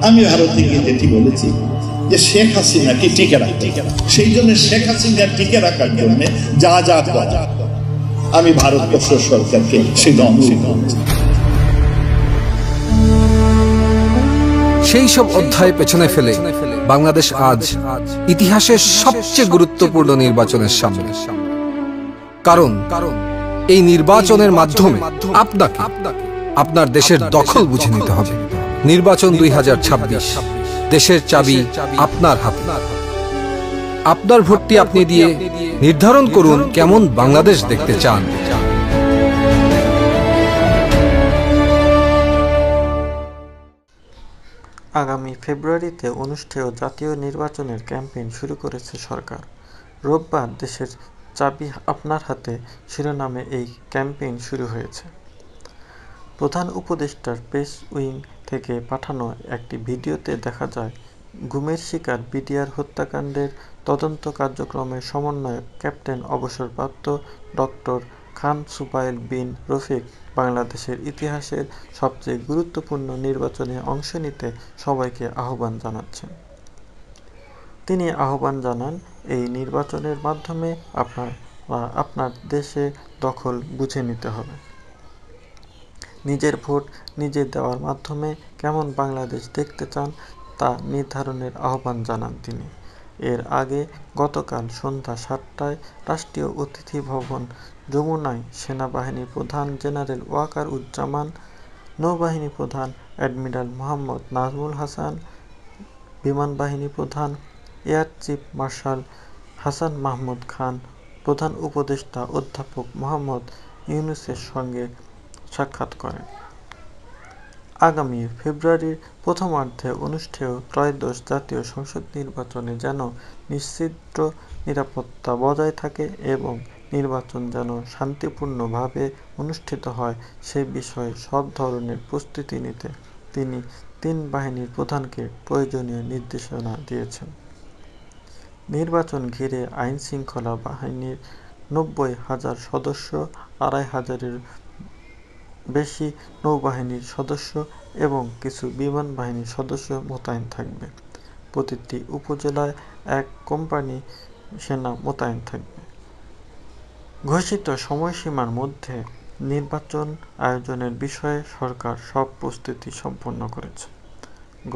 আমি ভারতে গিয়ে যেটি বলেছি যে শেখ হাসিনাকে টিকে রাখতে, সেই জন্য শেখ হাসিনা টিকে রাখার জন্য যা যা করা আমি ভারতবর্ষ সরকারকে সেই অনুরোধ। সেই সব অধ্যায় পেছনে ফেলে বাংলাদেশ আজ ইতিহাসের সবচেয়ে গুরুত্বপূর্ণ নির্বাচনের সামনে। কারণ এই নির্বাচনের মাধ্যমে আপনাকে আপনার দেশের দখল বুঝে নিতে হবে। নির্বাচন 2026, দেশের চাবি আপনার হাতে। আপনার ভোটটি আপনি দিয়ে নির্ধারণ করুন কেমন বাংলাদেশ দেখতে চান। আগামী ফেব্রুয়ারিতে অনুষ্ঠেয় জাতীয় নির্বাচনের ক্যাম্পেইন শুরু করেছে সরকার। রোববার দেশের চাবি আপনার হাতে শিরোনামে এই ক্যাম্পেইন শুরু হয়েছে। প্রধান উপদেষ্টার প্রেস উইং থেকে পাঠানো একটি ভিডিওতে দেখা যায়, গুমের শিকার বিডিআর হত্যাকাণ্ডের তদন্ত কার্যক্রমের সমন্বয়ক ক্যাপ্টেন অবসরপ্রাপ্ত ডক্টর খান সুবাইল বিন রফিক বাংলাদেশের ইতিহাসের সবচেয়ে গুরুত্বপূর্ণ নির্বাচনে অংশ নিতে সবাইকে আহ্বান জানাচ্ছেন। তিনি আহ্বান জানান, এই নির্বাচনের মাধ্যমে আপনার দেশে দখল বুঝে নিতে হবে। নিজের ভোট নিজে দেওয়ার মাধ্যমে কেমন বাংলাদেশ দেখতে চান তা নির্ধারণের আহ্বান জানান তিনি। এর আগে গতকাল সন্ধ্যা 7টায় রাষ্ট্রীয় অতিথি ভবন যমুনায় সেনাবাহিনী প্রধান জেনারেল ওয়াকার উজ্জামান, নৌবাহিনী প্রধান অ্যাডমিরাল মোহাম্মদ নাজমুল হাসান, বিমানবাহিনী প্রধান air chief marshal Hasan Mahmud Khan, প্রধান উপদেষ্টা অধ্যাপক মোহাম্মদ ইউনূসের সঙ্গে সাক্ষাৎ করেন। আগামী ফেব্রুয়ারির প্রথমার্ধে অনুষ্ঠেয় ত্রয়োদশ জাতীয় সংসদ নির্বাচনে যেন নিশ্ছিদ্র নিরাপত্তা বজায় থাকে এবং নির্বাচন যেন শান্তিপূর্ণভাবে অনুষ্ঠিত হয় সে বিষয়ে সব ধরনের প্রস্তুতি নিতে তিনি 3 বাহিনীর প্রধানকে প্রয়োজনীয় নির্দেশনা দিয়েছেন। নির্বাচন ঘিরে আইনশৃঙ্খলা বাহিনীর 90,000 সদস্য, 2,500-এর বেশি নৌবাহিনীর সদস্য এবং কিছু বিমান বাহিনীর সদস্য মোতায়েন থাকবে। প্রতিটি উপজেলায় 1 কোম্পানি সেনা মোতায়েন থাকবে। ঘোষিত সময়সীমার মধ্যে নির্বাচন আয়োজনের বিষয়ে সরকার সব প্রস্তুতি সম্পন্ন করেছে।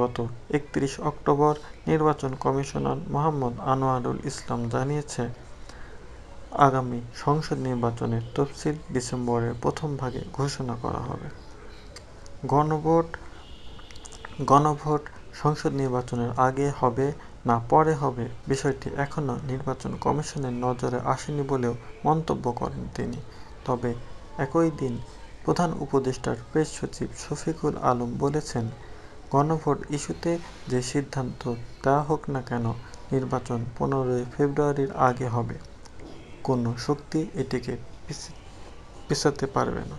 গত 31 অক্টোবর নির্বাচন কমিশনার মোহাম্মদ আনোয়ারুল ইসলাম জানিয়েছে, আগামী সংসদ নির্বাচনের তফসিল ডিসেম্বরের প্রথম ভাগে ঘোষণা করা হবে। গণভোট সংসদ নির্বাচনের আগে হবে না পরে হবে বিষয়টি এখনও নির্বাচন কমিশনের নজরে আসেনি বলেও মন্তব্য করেন তিনি। তবে একই দিন প্রধান উপদেষ্টার প্রেস সচিব শফিকুল আলম বলেছেন, গণভোট ইস্যুতে যে সিদ্ধান্ত দেওয়া হোক না কেন নির্বাচন 15 ফেব্রুয়ারির আগে হবে। কোনো শক্তি এটিকে পিছাতে পারবে না।